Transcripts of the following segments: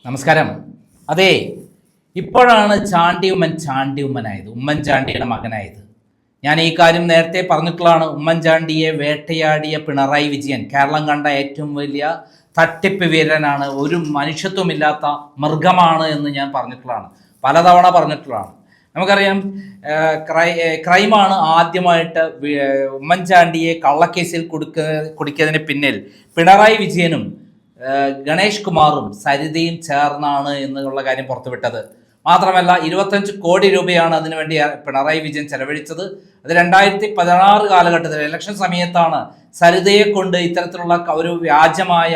നമസ്കാരം. അതെ, ഇപ്പോഴാണ് ചാണ്ടിയുമ്മനായത്, ഉമ്മൻചാണ്ടിയുടെ മകനായത്. ഞാൻ ഈ കാര്യം നേരത്തെ പറഞ്ഞിട്ടുള്ളതാണ്. ഉമ്മൻചാണ്ടിയെ വേട്ടയാടിയ പിണറായി വിജയൻ കേരളം കണ്ട ഏറ്റവും വലിയ തട്ടിപ്പ് വീരനാണ്, ഒരു മനുഷ്യത്വമില്ലാത്ത മൃഗമാണ് എന്ന് ഞാൻ പറഞ്ഞിട്ടുള്ളതാണ്, പലതവണ പറഞ്ഞിട്ടുള്ളതാണ്. നമുക്കറിയാം, ക്രൈമാണ് ആദ്യമായിട്ട് ഉമ്മൻചാണ്ടിയെ കള്ളക്കേസിൽ കുടുക്കിയതിന് പിന്നിൽ പിണറായി വിജയനും ഗണേഷ് കുമാറും സരിതയും ചേർന്നാണ് എന്നുള്ള കാര്യം പുറത്തുവിട്ടത്. മാത്രമല്ല 25 കോടി രൂപയാണ് അതിനുവേണ്ടി പിണറായി വിജയൻ ചെലവഴിച്ചത്. അത് 2016 കാലഘട്ടത്തിൽ ഇലക്ഷൻ സമയത്താണ് സരിതയെ കൊണ്ട് ഇത്തരത്തിലുള്ള ഒരു വ്യാജമായ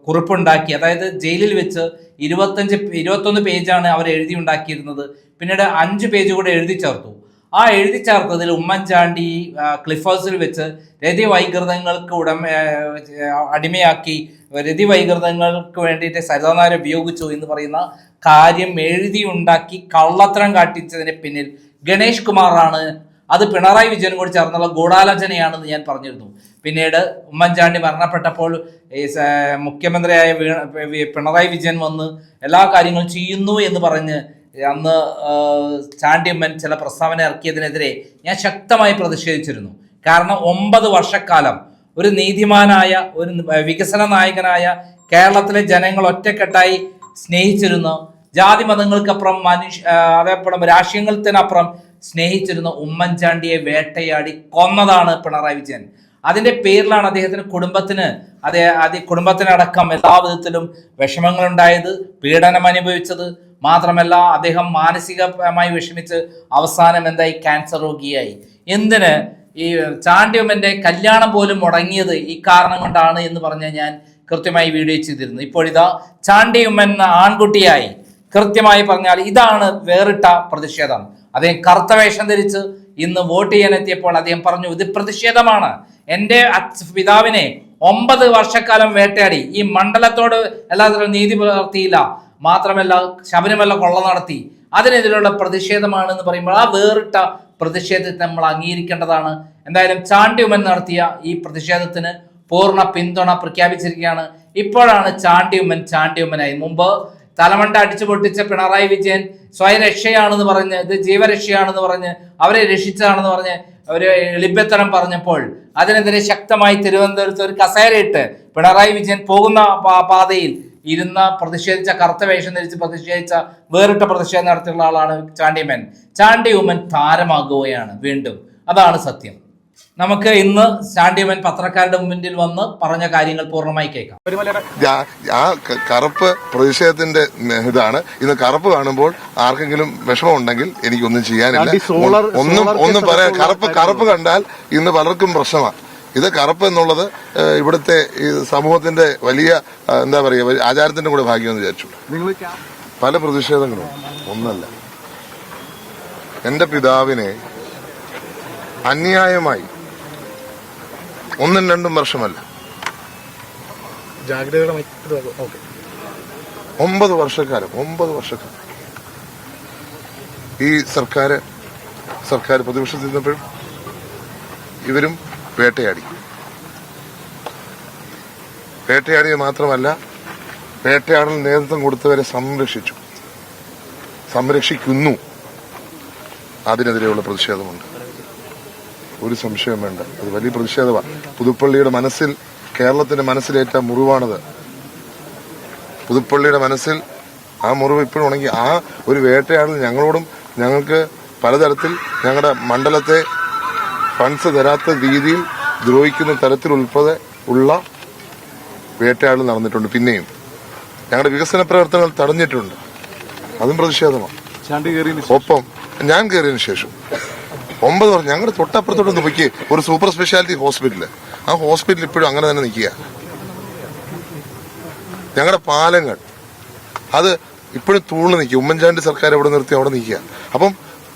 കുറിപ്പുണ്ടാക്കി. അതായത് ജയിലിൽ വെച്ച് 21 പേജാണ് അവർ എഴുതി ഉണ്ടാക്കിയിരുന്നത്. പിന്നീട് 5 പേജ് കൂടെ എഴുതി ചേർത്തു. ആ എഴുതി ചേർത്തതിൽ ഉമ്മൻചാണ്ടി ക്ലിഫ് ഹൗസിൽ വെച്ച് രതിവൈകൃതങ്ങൾക്ക് അടിമയാക്കി, രതിവൈകൃതങ്ങൾക്ക് വേണ്ടിയിട്ട് സരിതാനാരെ ഉപയോഗിച്ചു എന്ന് പറയുന്ന കാര്യം എഴുതിയുണ്ടാക്കി കള്ളത്തരം കാട്ടിച്ചതിന് പിന്നിൽ ഗണേഷ് കുമാറാണ്. അത് പിണറായി വിജയനും കൂടി ചേർന്നുള്ള ഗൂഢാലോചനയാണെന്ന് ഞാൻ പറഞ്ഞിരുന്നു. പിന്നീട് ഉമ്മൻചാണ്ടി മരണപ്പെട്ടപ്പോൾ മുഖ്യമന്ത്രിയായ പിണറായി വിജയൻ വന്ന് എല്ലാ കാര്യങ്ങളും ചെയ്യുന്നു എന്ന് പറഞ്ഞ് അന്ന് ചാണ്ടിയമ്മൻ ചില പ്രസ്താവന ഇറക്കിയതിനെതിരെ ഞാൻ ശക്തമായി പ്രതിഷേധിച്ചിരുന്നു. കാരണം 9 വർഷക്കാലം ഒരു നീതിമാനായ, ഒരു വികസന നായകനായ കേരളത്തിലെ ജനങ്ങൾ ഒറ്റക്കെട്ടായി സ്നേഹിച്ചിരുന്നു, ജാതി മതങ്ങൾക്കപ്പുറം അതേപോലെ രാഷ്ട്രീയത്തിനപ്പുറം സ്നേഹിച്ചിരുന്ന ഉമ്മൻചാണ്ടിയെ വേട്ടയാടി കൊന്നതാണ് പിണറായി വിജയൻ. അതിന്റെ പേരിലാണ് അദ്ദേഹത്തിന് കുടുംബത്തിനടക്കം എല്ലാ വിധത്തിലും വിഷമങ്ങളുണ്ടായത്, പീഡനം അനുഭവിച്ചത്. മാത്രമല്ല, അദ്ദേഹം മാനസികമായി വിഷമിച്ച് അവസാനം എന്തായി, ക്യാൻസർ രോഗിയായി. എന്തിന് ഈ ചാണ്ടിയമ്മന്റെ കല്യാണം പോലും മുടങ്ങിയത് ഈ കാരണം കൊണ്ടാണ് എന്ന് പറഞ്ഞ് ഞാൻ കൃത്യമായി വീഡിയോ ചെയ്തിരുന്നു. ഇപ്പോഴിതാ ചാണ്ടിയമ്മൻ ആൺകുട്ടിയായി. കൃത്യമായി പറഞ്ഞാൽ ഇതാണ് വേറിട്ട പ്രതിഷേധം. അദ്ദേഹം കറുത്ത വേഷം ധരിച്ച് ഇന്ന് വോട്ട് ചെയ്യാനെത്തിയപ്പോൾ അദ്ദേഹം പറഞ്ഞു, ഇത് പ്രതിഷേധമാണ്. എൻ്റെ പിതാവിനെ 9 വർഷക്കാലം വേട്ടയാടി, ഈ മണ്ഡലത്തോട് എല്ലാത്തരം നീതി പുലർത്തിയില്ല, മാത്രമല്ല ശബരിമല കൊള്ള നടത്തി, അതിനെതിരെയുള്ള പ്രതിഷേധമാണെന്ന് പറയുമ്പോൾ ആ വേറിട്ട പ്രതിഷേധത്തെ നമ്മൾ അംഗീകരിക്കേണ്ടതാണ്. എന്തായാലും ചാണ്ടിയമ്മൻ നടത്തിയ ഈ പ്രതിഷേധത്തിന് പൂർണ്ണ പിന്തുണ പ്രഖ്യാപിച്ചിരിക്കുകയാണ്. ഇപ്പോഴാണ് ചാണ്ടിയമ്മനായി. മുമ്പ് തലമണ്ട അടിച്ചു പൊട്ടിച്ച പിണറായി വിജയൻ സ്വയം രക്ഷയാണെന്ന് പറഞ്ഞ്, ഇത് ജീവരക്ഷയാണെന്ന് പറഞ്ഞ്, അവരെ രക്ഷിച്ചതാണെന്ന് പറഞ്ഞ് ഒരു എളിപ്പത്തരം പറഞ്ഞപ്പോൾ അതിനെതിരെ ശക്തമായി തിരുവനന്തപുരത്ത് ഒരു കസേരയിട്ട് പിണറായി വിജയൻ പോകുന്ന പാതയിൽ പ്രതിഷേധിച്ച, കറുത്ത വേഷം ധരിച്ച് പ്രതിഷേധിച്ച, വേറിട്ട പ്രതിഷേധം നടത്തിയുള്ള ആളാണ് ചാണ്ടിയമ്മൻ താരമാകുകയാണ് വീണ്ടും. അതാണ് സത്യം. നമുക്ക് ഇന്ന് ചാണ്ടിയമ്മൻ പത്രക്കാരുടെ മുന്നിൽ വന്ന് പറഞ്ഞ കാര്യങ്ങൾ പൂർണ്ണമായി കേൾക്കാം. ആ കറുപ്പ് പ്രതിഷേധത്തിന്റെ ഇതാണ്. ഇന്ന് കറുപ്പ് കാണുമ്പോൾ ആർക്കെങ്കിലും വിഷമം ഉണ്ടെങ്കിൽ എനിക്കൊന്നും ചെയ്യാനില്ല, ഒന്നും പറയാൻ. കറുപ്പ് കണ്ടാൽ ഇന്ന് പലർക്കും പ്രശ്നമാണ്. ഇത് കറുപ്പ് എന്നുള്ളത് ഇവിടുത്തെ സമൂഹത്തിന്റെ വലിയ എന്താ പറയുക, ആചാരത്തിന്റെ കൂടെ ഭാഗ്യമെന്ന് വിചാരിച്ചു. പല പ്രതിഷേധങ്ങളും ഒന്നല്ല, എന്റെ പിതാവിനെ അന്യായമായി 1 2 വർഷമല്ല, 9 വർഷക്കാലം ഈ സർക്കാർ പ്രതിപക്ഷത്തിരുന്നപ്പോഴും ഇവരും വേട്ടയാടിയത് മാത്രമല്ല, വേട്ടയാടൽ നേതൃത്വം കൊടുത്തവരെ സംരക്ഷിക്കുന്നു. അതിനെതിരെയുള്ള പ്രതിഷേധമുണ്ട്, ഒരു സംശയം വേണ്ട. അത് വലിയ പ്രതിഷേധമാണ്. പുതുപ്പള്ളിയുടെ മനസ്സിൽ, കേരളത്തിന്റെ മനസ്സിലേറ്റ മുറിവാണത്. പുതുപ്പള്ളിയുടെ മനസ്സിൽ ആ മുറിവ് ഇപ്പോഴും ഉണങ്ങി. ആ ഒരു വേട്ടയാടൽ ഞങ്ങൾക്ക് പലതരത്തിൽ ഞങ്ങളുടെ മണ്ഡലത്തെ ഫണ്ട്സ് തരാത്ത രീതിയിൽ ദ്രോഹിക്കുന്ന തരത്തിലുൾപ്പെടെ ഉള്ള വേട്ടയാടൽ നടന്നിട്ടുണ്ട്. പിന്നെയും ഞങ്ങളുടെ വികസന പ്രവർത്തനങ്ങൾ തടഞ്ഞിട്ടുണ്ട്, അതും പ്രതിഷേധമാണ്. ഒപ്പം ഞാൻ കയറിയതിനു ശേഷം 9 വർഷം ഞങ്ങളുടെ തൊട്ടപ്പുറത്തോട്ട് നോക്കി ഒരു സൂപ്പർ സ്പെഷ്യാലിറ്റി ഹോസ്പിറ്റല്, ആ ഹോസ്പിറ്റൽ ഇപ്പോഴും അങ്ങനെ തന്നെ നിൽക്കുക. ഞങ്ങളുടെ പാലങ്ങൾ അത് ഇപ്പോഴും തൂണ് നിൽക്കുക. ഉമ്മൻചാണ്ടി സർക്കാർ എവിടെ നിർത്തി അവിടെ നിൽക്കുക. അപ്പം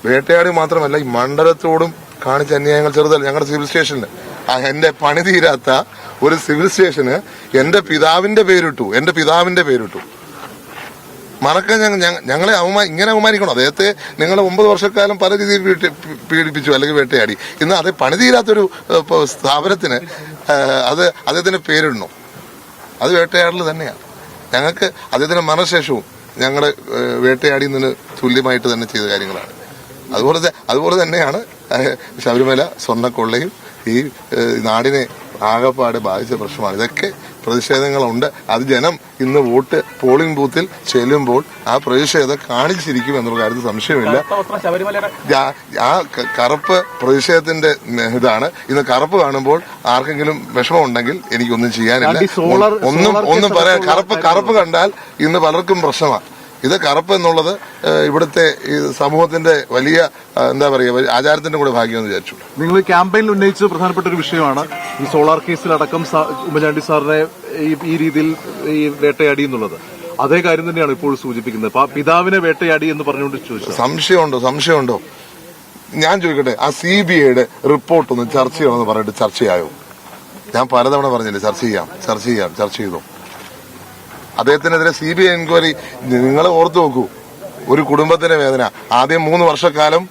വേട്ടയാടി മാത്രമല്ല, ഈ മണ്ഡലത്തോടും കാണിച്ച അന്യായങ്ങൾ ചെറുതല്ല. ഞങ്ങളുടെ സിവിൽ സ്റ്റേഷനിൽ എന്റെ പണി തീരാത്ത ഒരു സിവിൽ സ്റ്റേഷന് എന്റെ പിതാവിന്റെ പേരിട്ടു. മറക്കാൻ ഞങ്ങളെ ഇങ്ങനെ അവമാനിക്കണം. അദ്ദേഹത്തെ നിങ്ങൾ 9 വർഷക്കാലം പല രീതിയിൽ പീഡിപ്പിച്ചു അല്ലെങ്കിൽ വേട്ടയാടി. ഇന്ന് അത് പണി തീരാത്തൊരു സ്ഥാപനത്തിന് അത് അദ്ദേഹത്തിന്റെ പേരിടണം. അത് വേട്ടയാടൽ തന്നെയാണ്. ഞങ്ങൾക്ക് അദ്ദേഹത്തിന്റെ മരണശേഷവും ഞങ്ങളുടെ വേട്ടയാടിയതിന് തുല്യമായിട്ട് തന്നെ ചെയ്ത കാര്യങ്ങളാണ്. അതുപോലെ തന്നെയാണ് ശബരിമല സ്വർണ്ണക്കൊള്ളയും ഈ നാടിനെ ആകെപ്പാടെ ബാധിച്ച പ്രശ്നമാണ്. ഇതൊക്കെ പ്രതിഷേധങ്ങളുണ്ട്. അത് ജനം ഇന്ന് പോളിംഗ് ബൂത്തിൽ ചെല്ലുമ്പോൾ ആ പ്രതിഷേധം കാണിച്ചിരിക്കും എന്നുള്ള കാര്യത്തിൽ സംശയമില്ല. ആ കറുപ്പ് പ്രതിഷേധത്തിന്റെ ഇതാണ്. ഇന്ന് കറുപ്പ് കാണുമ്പോൾ ആർക്കെങ്കിലും വിഷമമുണ്ടെങ്കിൽ എനിക്കൊന്നും ചെയ്യാനില്ല. ഒന്നും പറയാൻ കറുപ്പ് കണ്ടാൽ ഇന്ന് പലർക്കും പ്രശ്നമാണ്. ഇത് കറുപ്പ് എന്നുള്ളത് ഇവിടുത്തെ സമൂഹത്തിന്റെ വലിയ എന്താ പറയുക ആചാരത്തിന്റെ കൂടെ ഭാഗ്യമെന്ന് വിചാരിച്ചു. നിങ്ങൾ ക്യാമ്പയിനിൽ ഉന്നയിച്ച പ്രധാനപ്പെട്ട ഒരു വിഷയമാണ് ഈ സോളാർ കേസിലടക്കം ഉമ്മൻചാണ്ടി സാറിനെ ഈ രീതിയിൽ ഈ വേട്ടയാടി എന്നുള്ളത്. അതേ കാര്യം തന്നെയാണ് ഇപ്പോൾ സൂചിപ്പിക്കുന്നത്. പിതാവിനെ വേട്ടയാടി എന്ന് പറഞ്ഞുകൊണ്ട് ചോദിച്ചു. സംശയമുണ്ടോ? ഞാൻ ചോദിക്കട്ടെ, ആ CBIയുടെ റിപ്പോർട്ട് ഒന്ന് ചർച്ച ചെയ്യണമെന്ന് പറഞ്ഞിട്ട് ചർച്ചയായോ? ഞാൻ പലതവണ പറഞ്ഞില്ലേ ചർച്ച ചെയ്തു. അദ്ദേഹത്തിനെതിരെ CBI എൻക്വയറി നിങ്ങൾ ഓർത്തു നോക്കൂ. ഒരു കുടുംബത്തിന്റെ വേദന. ആദ്യം 3 വർഷക്കാലം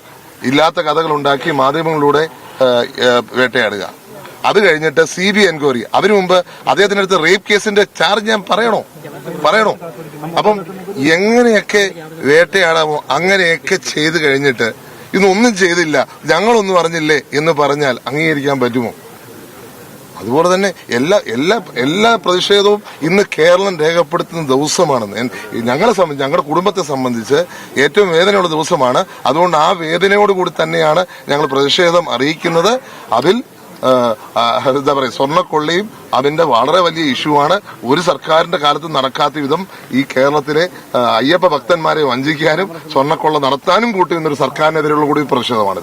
ഇല്ലാത്ത കഥകൾ ഉണ്ടാക്കി മാധ്യമങ്ങളിലൂടെ വേട്ടയാടുക. അത് കഴിഞ്ഞിട്ട് CBI എൻക്വയറി. അതിനു മുമ്പ് അദ്ദേഹത്തിനടുത്ത് റേപ്പ് കേസിന്റെ ചാർജ് ഞാൻ പറയണോ? അപ്പം എങ്ങനെയൊക്കെ വേട്ടയാടാമോ അങ്ങനെയൊക്കെ ചെയ്തു കഴിഞ്ഞിട്ട് ഇന്നൊന്നും ചെയ്തില്ല, ഞങ്ങളൊന്നും അറിഞ്ഞില്ലേ എന്ന് പറഞ്ഞാൽ അംഗീകരിക്കാൻ പറ്റുമോ? അതുപോലെ തന്നെ എല്ലാ പ്രതിഷേധവും ഇന്ന് കേരളം രേഖപ്പെടുത്തുന്ന ദിവസമാണെന്ന് ഞങ്ങളുടെ കുടുംബത്തെ സംബന്ധിച്ച് ഏറ്റവും വേദനയുള്ള ദിവസമാണ്. അതുകൊണ്ട് ആ വേദനയോടുകൂടി തന്നെയാണ് ഞങ്ങൾ പ്രതിഷേധം അറിയിക്കുന്നത്. അതിൽ എന്താ പറയുക, സ്വർണ്ണക്കൊള്ളയും അതിന്റെ വളരെ വലിയ ഇഷ്യൂ ആണ്. ഒരു സർക്കാരിന്റെ കാലത്ത് നടക്കാത്ത വിധം ഈ കേരളത്തിലെ അയ്യപ്പ ഭക്തന്മാരെ വഞ്ചിക്കാനും സ്വർണ്ണക്കൊള്ള നടത്താനും കൂട്ടി നിന്നൊരു സർക്കാരിനെതിരെയുള്ള കൂടി പ്രതിഷേധമാണ്.